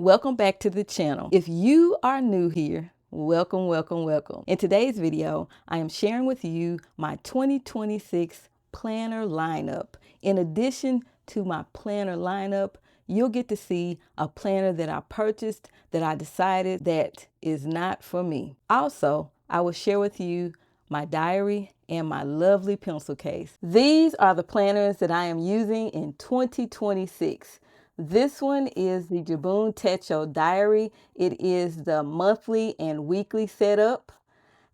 Welcome back to the channel. If you are new here, welcome, welcome, welcome. In today's video, I am sharing with you my 2026 planner lineup. In addition to my planner lineup, you'll get to see a planner that I purchased that I decided that is not for me. Also, I will share with you my diary and my lovely pencil case. These are the planners that I am using in 2026. This one is the Jibun Techo diary. It is the monthly and weekly setup.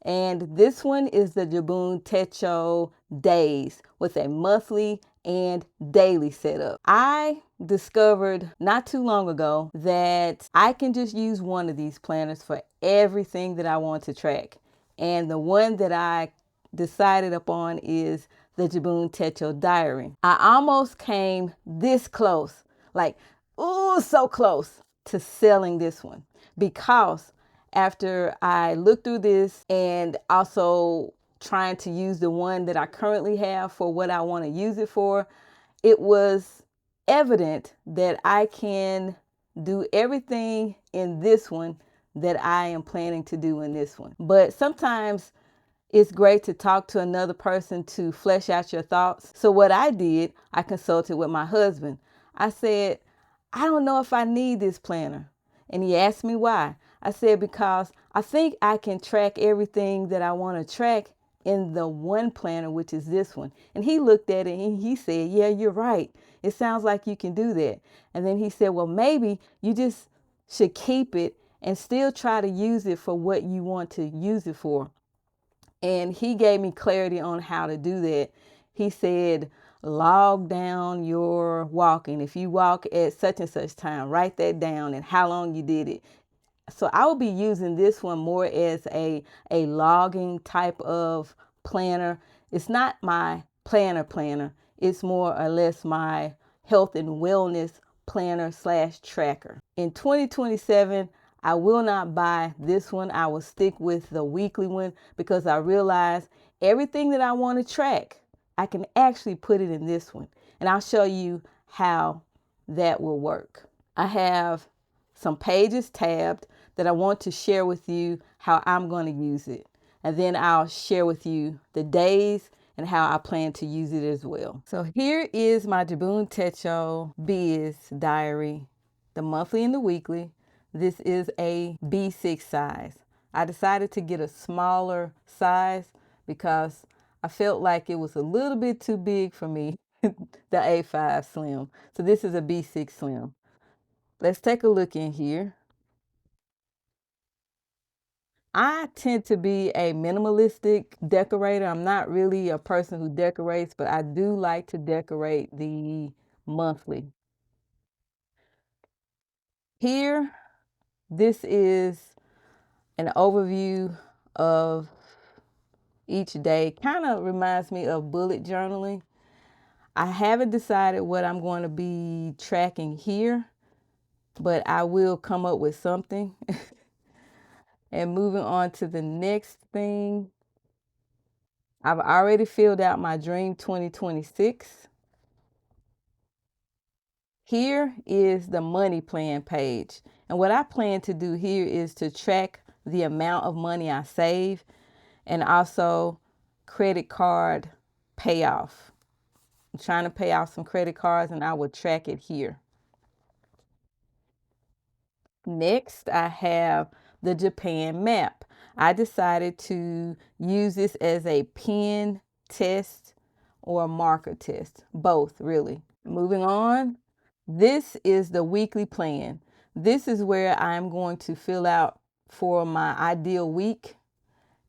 And this one is the Jibun Techo days with a monthly and daily setup. I discovered not too long ago that I can just use one of these planners for everything that I want to track. And the one that I decided upon is the Jibun Techo diary. I almost came this close, like, ooh, so close to selling this one, because after I looked through this and also trying to use the one that I currently have for what I want to use it for, it was evident that I can do everything in this one that I am planning to do in this one. But sometimes it's great to talk to another person to flesh out your thoughts. So what I did, I consulted with my husband. I said, I don't know if I need this planner. And he asked me why. I said, because I think I can track everything that I want to track in the one planner, which is this one. And he looked at it and he said, yeah, you're right. It sounds like you can do that. And then he said, well, maybe you just should keep it and still try to use it for what you want to use it for. And he gave me clarity on how to do that. He said, log down your walking. If you walk at such and such time, write that down and how long you did it. So I will be using this one more as a logging type of planner. It's not my planner. It's more or less my health and wellness planner / tracker. In 2027, I will not buy this one. I will stick with the weekly one because I realize everything that I want to track, I can actually put it in this one. And I'll show you how that will work. I have some pages tabbed that I want to share with you how I'm going to use it. And then I'll share with you the days and how I plan to use it as well. So here is my Jibun Techo Biz diary, the monthly and the weekly. This is a B6 size. I decided to get a smaller size because I felt like it was a little bit too big for me, the A5 Slim. So this is a B6 Slim. Let's take a look in here. I tend to be a minimalistic decorator. I'm not really a person who decorates, but I do like to decorate the monthly. Here, this is an overview of each day. Kind of reminds me of bullet journaling. I haven't decided what I'm going to be tracking here, but I will come up with something. And moving on to the next thing, I've already filled out my Dream 2026. Here is the money plan page. And what I plan to do here is to track the amount of money I save and also credit card payoff. I'm trying to pay off some credit cards and I will track it here. Next, I have the Japan map. I decided to use this as a pen test or a marker test, both really. Moving on, this is the weekly plan. This is where I'm going to fill out for my ideal week.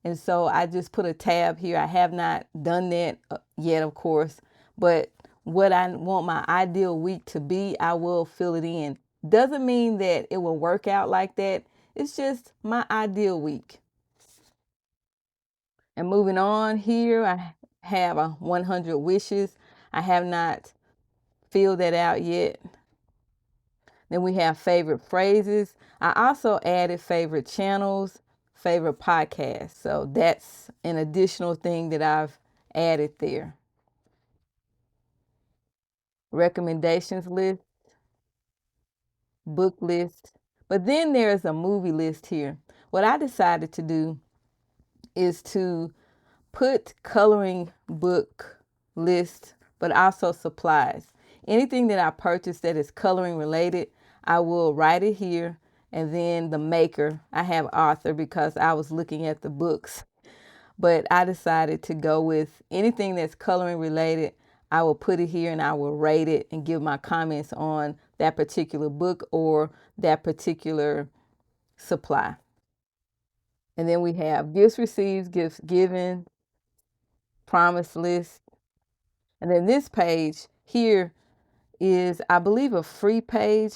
And so I just put a tab here. I have not done that yet, of course, but what I want my ideal week to be, I will fill it in. Doesn't mean that it will work out like that. It's just my ideal week. And moving on here, I have a 100 wishes. I have not filled that out yet. Then we have favorite phrases. I also added favorite channels, favorite podcasts. So that's an additional thing that I've added there. Recommendations list, book list, But then there's a movie list here. What I decided to do is to put coloring book list, but also supplies. Anything that I purchase that is coloring related, I will write it here. And then the maker, I have author because I was looking at the books. But I decided to go with anything that's coloring related. I will put it here and I will rate it and give my comments on that particular book or that particular supply. And then we have gifts received, gifts given, promise list. And then this page here is, I believe, a free page.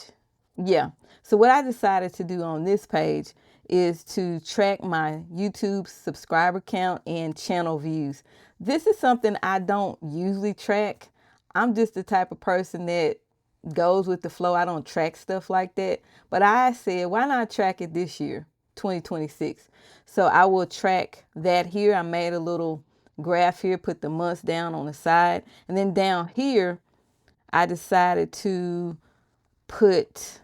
Yeah. So what I decided to do on this page is to track my YouTube subscriber count and channel views. This is something I don't usually track. I'm just the type of person that goes with the flow. I don't track stuff like that. But I said, why not track it this year, 2026? So I will track that here. I made a little graph here, put the months down on the side. And then down here, I decided to put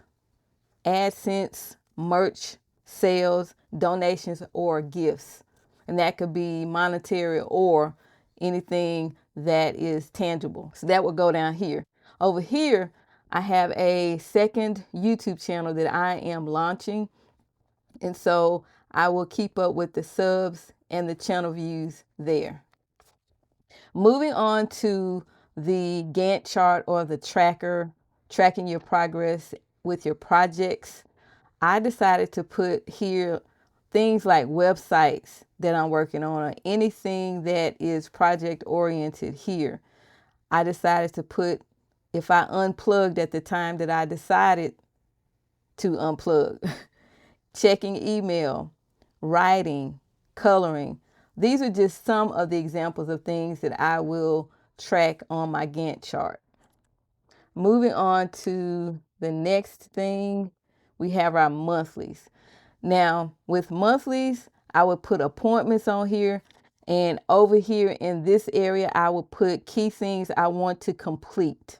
AdSense, merch, sales, donations, or gifts. And that could be monetary or anything that is tangible. So that would go down here. Over here, I have a second YouTube channel that I am launching. And so I will keep up with the subs and the channel views there. Moving on to the Gantt chart or the tracker, tracking your progress with your projects. I decided to put here things like websites that I'm working on or anything that is project oriented here. I decided to put if I unplugged at the time that I decided to unplug, checking email, writing, coloring. These are just some of the examples of things that I will track on my Gantt chart. Moving on to the next thing, we have our monthlies. Now, with monthlies, I would put appointments on here. And over here in this area, I will put key things I want to complete.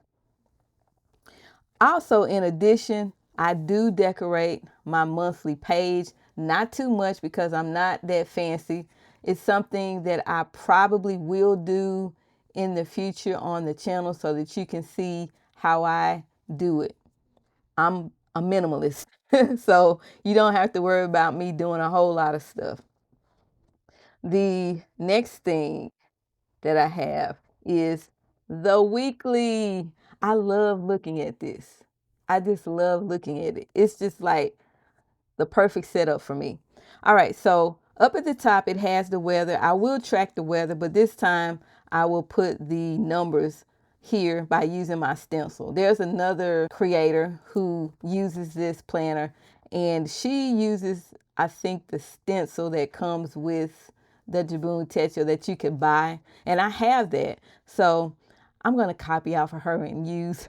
Also, in addition, I do decorate my monthly page. Not too much because I'm not that fancy. It's something that I probably will do in the future on the channel so that you can see how I do it. I'm a minimalist, so you don't have to worry about me doing a whole lot of stuff. The next thing that I have is the weekly. I love looking at this. I just love looking at it. It's just like the perfect setup for me. All right, so up at the top, it has the weather. I will track the weather, but this time I will put the numbers here by using my stencil. There's another creator who uses this planner, and she uses, I think, the stencil that comes with the Jibun Techo that you could buy, and I have that. So I'm going to copy off of her and use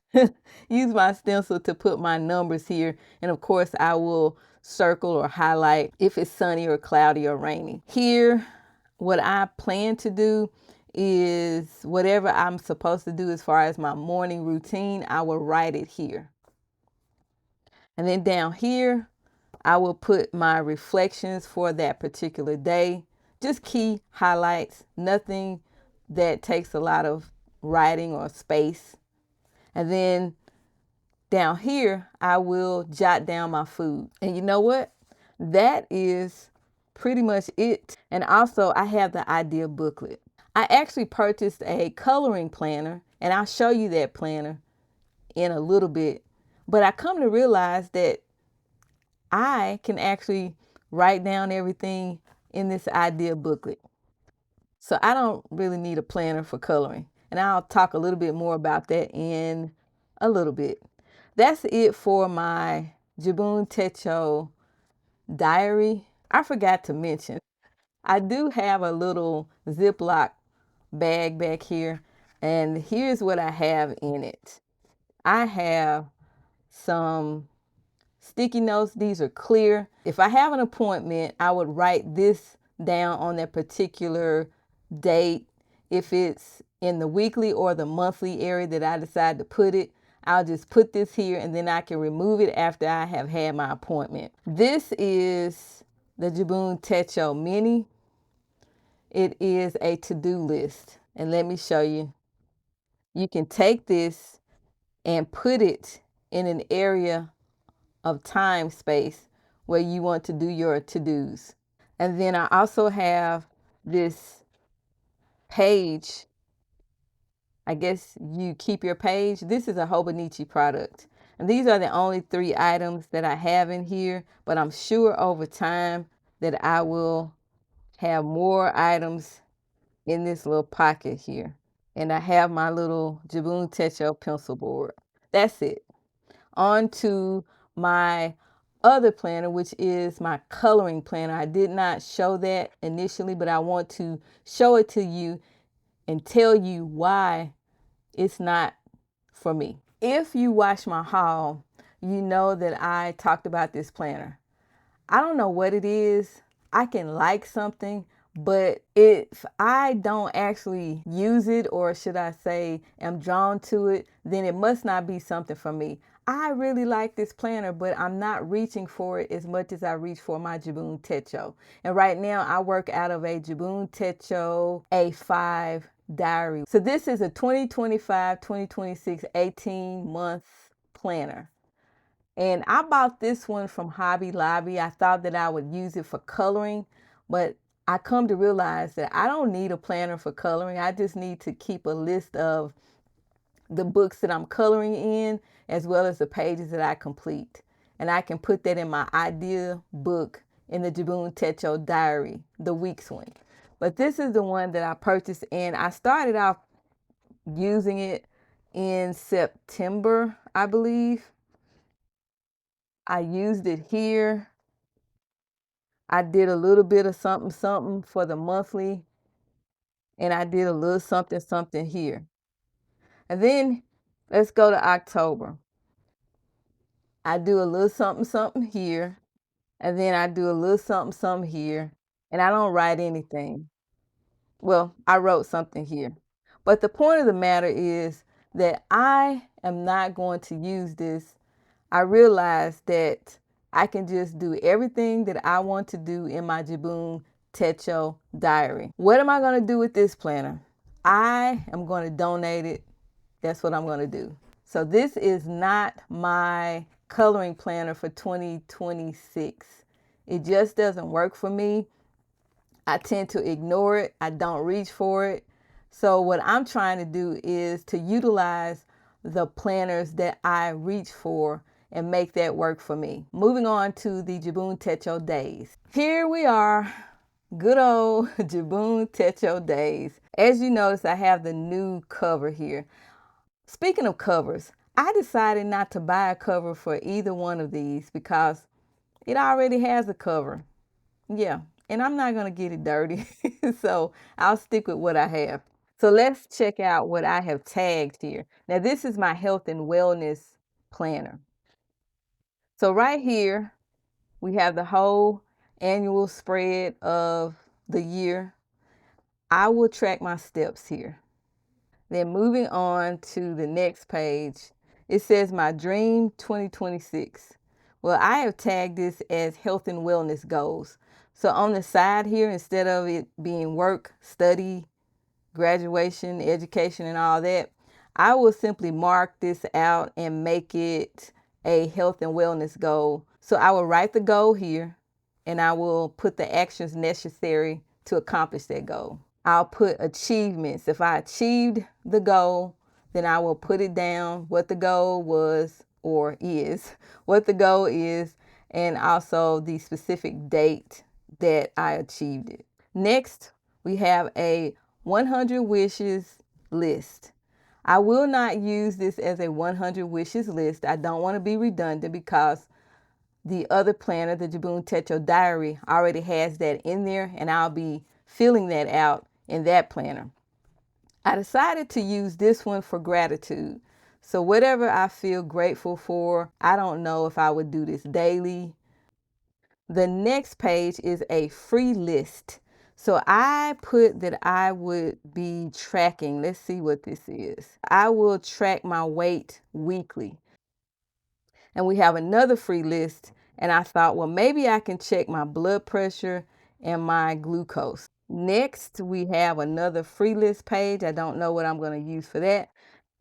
my stencil to put my numbers here. And of course, I will circle or highlight if it's sunny or cloudy or rainy. Here, what I plan to do is whatever I'm supposed to do as far as my morning routine, I will write it here. And then down here, I will put my reflections for that particular day. Just key highlights, nothing that takes a lot of writing or space. And then down here, I will jot down my food. And you know what? That is pretty much it. And also, I have the idea booklet. I actually purchased a coloring planner, and I'll show you that planner in a little bit. But I come to realize that I can actually write down everything in this idea booklet. So I don't really need a planner for coloring. And I'll talk a little bit more about that in a little bit. That's it for my Jibun Techo diary. I forgot to mention, I do have a little Ziploc bag back here. And here's what I have in it. I have some sticky notes. These are clear. If I have an appointment, I would write this down on that particular date. If it's in the weekly or the monthly area that I decide to put it, I'll just put this here and then I can remove it after I have had my appointment. This is the Jibun Techo Mini. It is a to-do list. And let me show you. You can take this and put it in an area of time space where you want to do your to-dos. And then I also have this page. I guess you keep your page. This is a Hobinichi product. And these are the only 3 items that I have in here, but I'm sure over time that I will have more items in this little pocket here. And I have my little Jibun Techo pencil board. That's it. On to my other planner, which is my coloring planner. I did not show that initially, but I want to show it to you and tell you why it's not for me. If you watch my haul, you know that I talked about this planner. I don't know what it is. I can like something, but if I don't actually use it, or should I say am drawn to it, then it must not be something for me. I really like this planner, but I'm not reaching for it as much as I reach for my Jibun Techo. And right now I work out of a Jibun Techo A5 diary. So this is a 2025-2026 18-month planner. And I bought this one from Hobby Lobby. I thought that I would use it for coloring, but I come to realize that I don't need a planner for coloring. I just need to keep a list of the books that I'm coloring in, as well as the pages that I complete. And I can put that in my idea book in the Jibun Techo diary, the week's one. But this is the one that I purchased, and I started off using it in September, I believe. I used it here. I did a little bit of something for the monthly, and I did a little something here. And then let's go to October. I do a little something here, and then I do a little something here, and I don't write anything. Well, I wrote something here. But the point of the matter is that I am not going to use this. I realized that I can just do everything that I want to do in my Jibun Techo diary. What am I going to do with this planner? I am going to donate it. That's what I'm going to do. So this is not my coloring planner for 2026. It just doesn't work for me. I tend to ignore it. I don't reach for it. So what I'm trying to do is to utilize the planners that I reach for and make that work for me. Moving on to the Jibun Techo days. Here we are, good old Jibun Techo days. As you notice, I have the new cover here. Speaking of covers, I decided not to buy a cover for either one of these because it already has a cover. Yeah, and I'm not gonna get it dirty, so I'll stick with what I have. So let's check out what I have tagged here. Now this is my health and wellness planner. So right here, we have the whole annual spread of the year. I will track my steps here. Then moving on to the next page, it says my dream 2026. Well, I have tagged this as health and wellness goals. So on the side here, instead of it being work, study, graduation, education, and all that, I will simply mark this out and make it a health and wellness goal. So I will write the goal here and I will put the actions necessary to accomplish that goal. I'll put achievements. If I achieved the goal, then I will put it down what the goal was or is, what the goal is, and also the specific date that I achieved it. Next, we have a 100 wishes list. I will not use this as a 100 wishes list. I don't want to be redundant because the other planner, the Jibun Techo Diary, already has that in there, and I'll be filling that out in that planner. I decided to use this one for gratitude. So whatever I feel grateful for, I don't know if I would do this daily. The next page is a free list. So I put that I would be tracking. Let's see what this is. I will track my weight weekly. And we have another free list. And I thought, well, maybe I can check my blood pressure and my glucose. Next, we have another free list page. I don't know what I'm going to use for that.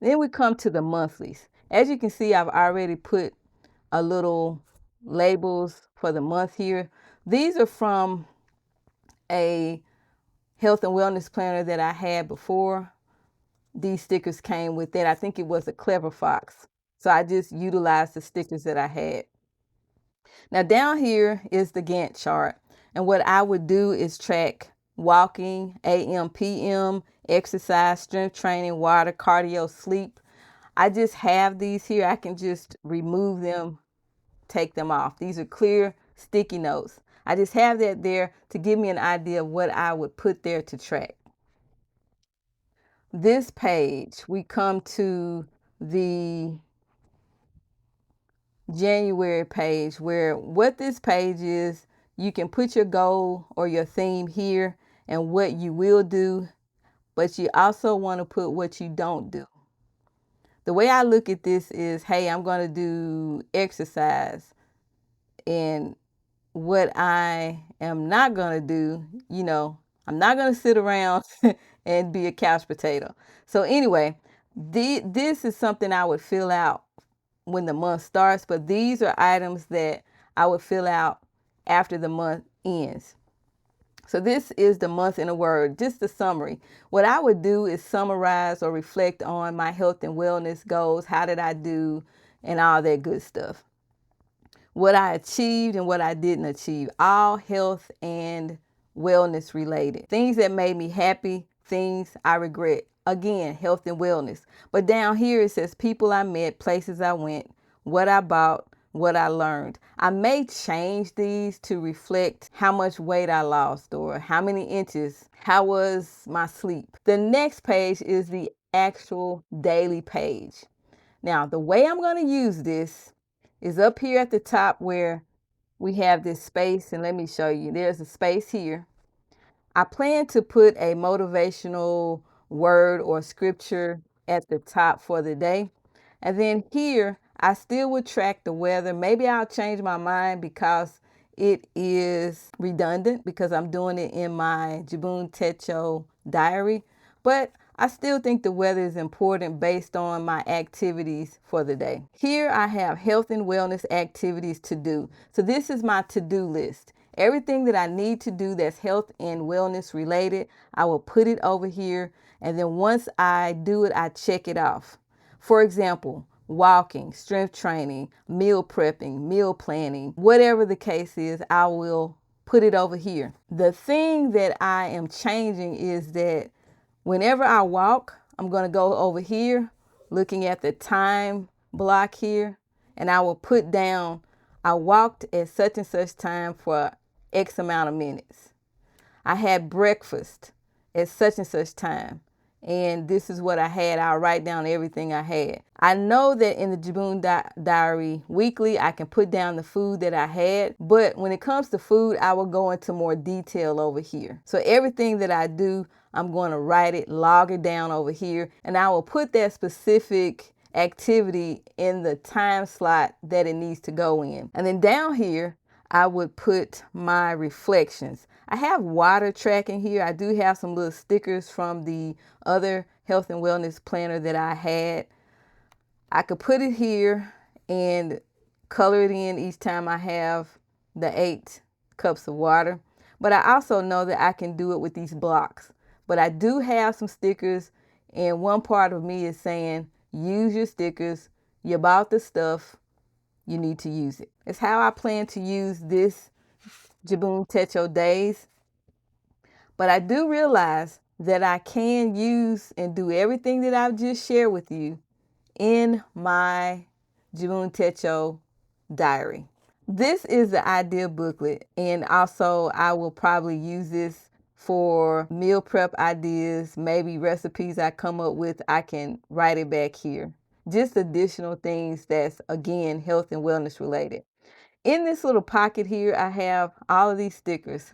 Then we come to the monthlies. As you can see, I've already put a little labels for the month here. These are from a health and wellness planner that I had before. These stickers came with it. I think it was a Clever Fox. So I just utilized the stickers that I had. Now down here is the Gantt chart. And what I would do is track walking, AM, PM, exercise, strength training, water, cardio, sleep. I just have these here. I can just remove them, take them off. These are clear sticky notes. I just have that there to give me an idea of what I would put there to track. This page, we come to the January page, where what this page is, you can put your goal or your theme here and what you will do, but you also want to put what you don't do. The way I look at this is, hey, I'm going to do exercise, and what I am not going to do, I'm not going to sit around and be a couch potato. So anyway, this is something I would fill out when the month starts, but these are items that I would fill out after the month ends. So this is the month in a word, just a summary. What I would do is summarize or reflect on my health and wellness goals. How did I do, and all that good stuff. What I achieved and what I didn't achieve, all health and wellness related. Things that made me happy, things I regret. Again, health and wellness. But down here it says people I met, places I went, what I bought, what I learned. I may change these to reflect how much weight I lost or how many inches, how was my sleep. The next page is the actual daily page. Now, the way I'm going to use this is up here at the top where we have this space, and let me show you. There's a space here. I plan to put a motivational word or scripture at the top for the day. And then here, I still would track the weather. Maybe I'll change my mind because it is redundant because I'm doing it in my Jibun Techo diary. But I still think the weather is important based on my activities for the day. Here I have health and wellness activities to do. So this is my to-do list. Everything that I need to do that's health and wellness related, I will put it over here. And then once I do it, I check it off. For example, walking, strength training, meal prepping, meal planning, whatever the case is, I will put it over here. The thing that I am changing is that whenever I walk, I'm going to go over here, looking at the time block here, and I will put down, I walked at such and such time for X amount of minutes. I had breakfast at such and such time, and this is what I had. I'll write down everything I had. I know that in the Jibun diary weekly, I can put down the food that I had, but when it comes to food, I will go into more detail over here. So everything that I do, I'm going to write it, log it down over here, and I will put that specific activity in the time slot that it needs to go in. And then down here, I would put my reflections. I have water tracking here. I do have some little stickers from the other health and wellness planner that I had. I could put it here and color it in each time I have the 8 cups of water. But I also know that I can do it with these blocks. But I do have some stickers, and one part of me is saying, use your stickers. You bought the stuff, you need to use it. It's how I plan to use this Jibun Techo days. But I do realize that I can use and do everything that I've just shared with you in my Jibun Techo diary. This is the idea booklet, and also I will probably use this for meal prep ideas, maybe recipes I come up with. I can write it back here. Just additional things that's, again, health and wellness related. In this little pocket here, I have all of these stickers.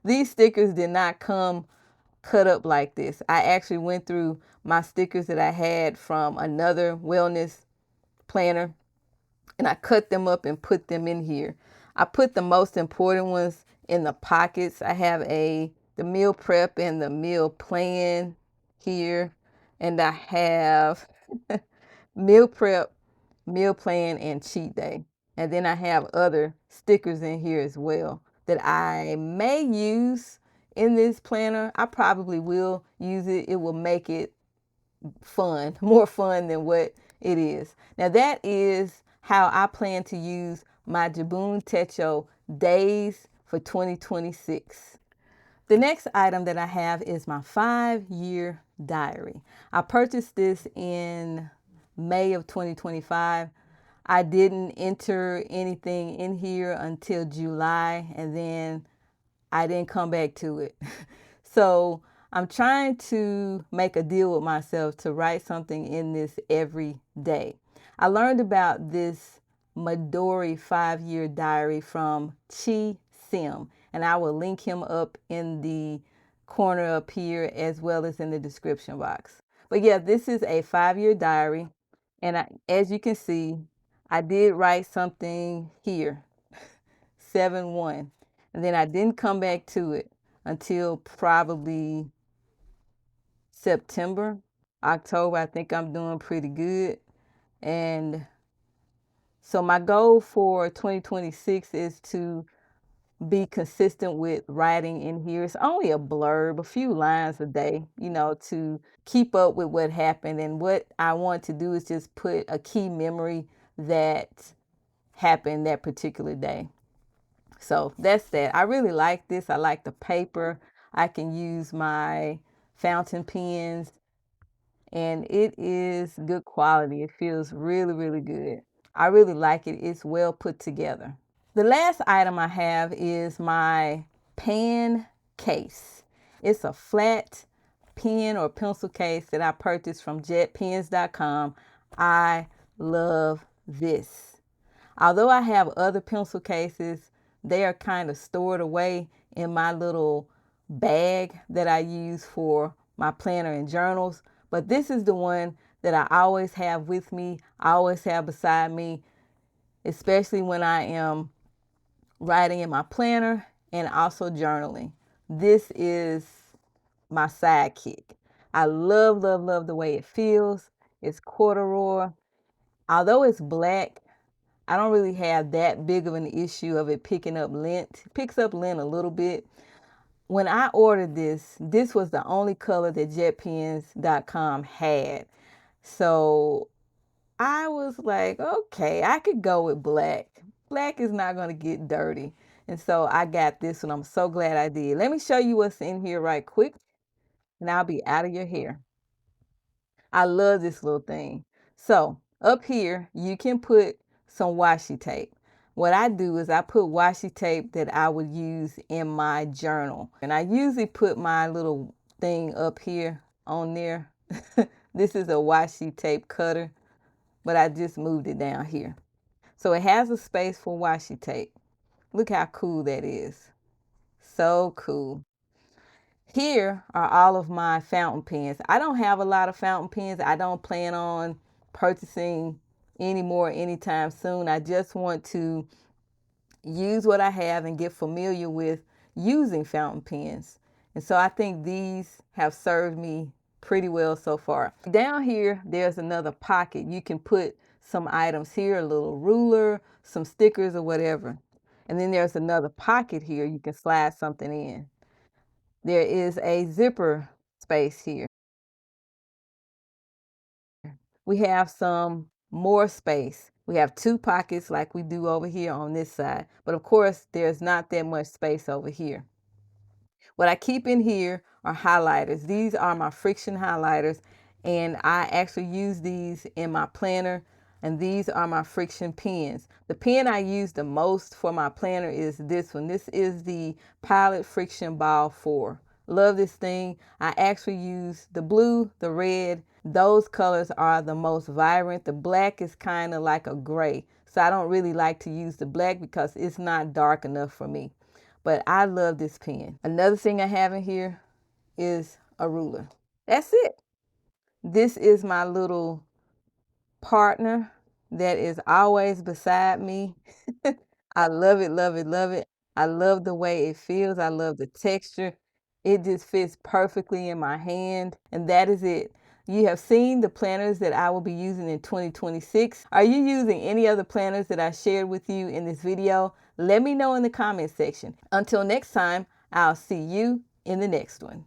These stickers did not come cut up like this. I actually went through my stickers that I had from another wellness planner and I cut them up and put them in here. I put the most important ones in the pockets. I have the meal prep and the meal plan here, and I have meal prep, meal plan, and cheat day. And then I have other stickers in here as well that I may use in this planner. I probably will use it. It will make it fun, more fun than what it is. Now that is how I plan to use my Jibun Techo days for 2026. The next item that I have is my 5-year diary. I purchased this in May of 2025. I didn't enter anything in here until July, and then I didn't come back to it. So I'm trying to make a deal with myself to write something in this every day. I learned about this Midori 5-year diary from Chi Sim, and I will link him up in the corner up here as well as in the description box. But yeah, this is a 5-year diary, and as you can see, I did write something here, 7-1, and then I didn't come back to it until probably September, October. I think I'm doing pretty good. And so my goal for 2026 is to be consistent with writing in here. It's only a blurb, a few lines a day, to keep up with what happened. And what I want to do is just put a key memory that happened that particular day. So that's that. I really like this. I like the paper. I can use my fountain pens, and it is good quality. It feels really, really good. I really like it. It's well put together. The last item I have is my pen case. It's a flat pen or pencil case that I purchased from jetpens.com. I love this. Although I have other pencil cases, they are kind of stored away in my little bag that I use for my planner and journals. But this is the one that I always have with me, I always have beside me, especially when I am writing in my planner and also journaling. This is my sidekick. I love, love, love the way it feels. It's corduroy. Although it's black, I don't really have that big of an issue of it picking up lint. It picks up lint a little bit. When I ordered this was the only color that jetpens.com had. So I was like, okay, I could go with black. Black is not going to get dirty. And so I got this one. I'm so glad I did. Let me show you what's in here right quick, and I'll be out of your hair. I love this little thing. So up here, you can put some washi tape. What I do is I put washi tape that I would use in my journal. And I usually put my little thing up here on there. This is a washi tape cutter, but I just moved it down here. So it has a space for washi tape. Look how cool that is. So cool. Here are all of my fountain pens. I don't have a lot of fountain pens. I don't plan on purchasing any more anytime soon. I just want to use what I have and get familiar with using fountain pens. And so I think these have served me pretty well so far. Down here, there's another pocket. You can put some items here, a little ruler, some stickers or whatever. And then there's another pocket here. You can slide something in. There is a zipper space here. We have some more space. We have 2 pockets like we do over here on this side. But of course, there's not that much space over here. What I keep in here are highlighters. These are my friction highlighters, and I actually use these in my planner, and these are my friction pens. The pen I use the most for my planner is this one. This is the Pilot Friction Ball 4. Love this thing. I actually use the blue, the red. Those colors are the most vibrant. The black is kind of like a gray. So I don't really like to use the black because it's not dark enough for me. but I love this pen. Another thing I have in here is a ruler. That's it. This is my little partner that is always beside me. I love it, love it, love it. I love the way it feels. I love the texture. It just fits perfectly in my hand. And that is it. You have seen the planners that I will be using in 2026. Are you using any other planners that I shared with you in this video? Let me know in the comment section. Until next time, I'll see you in the next one.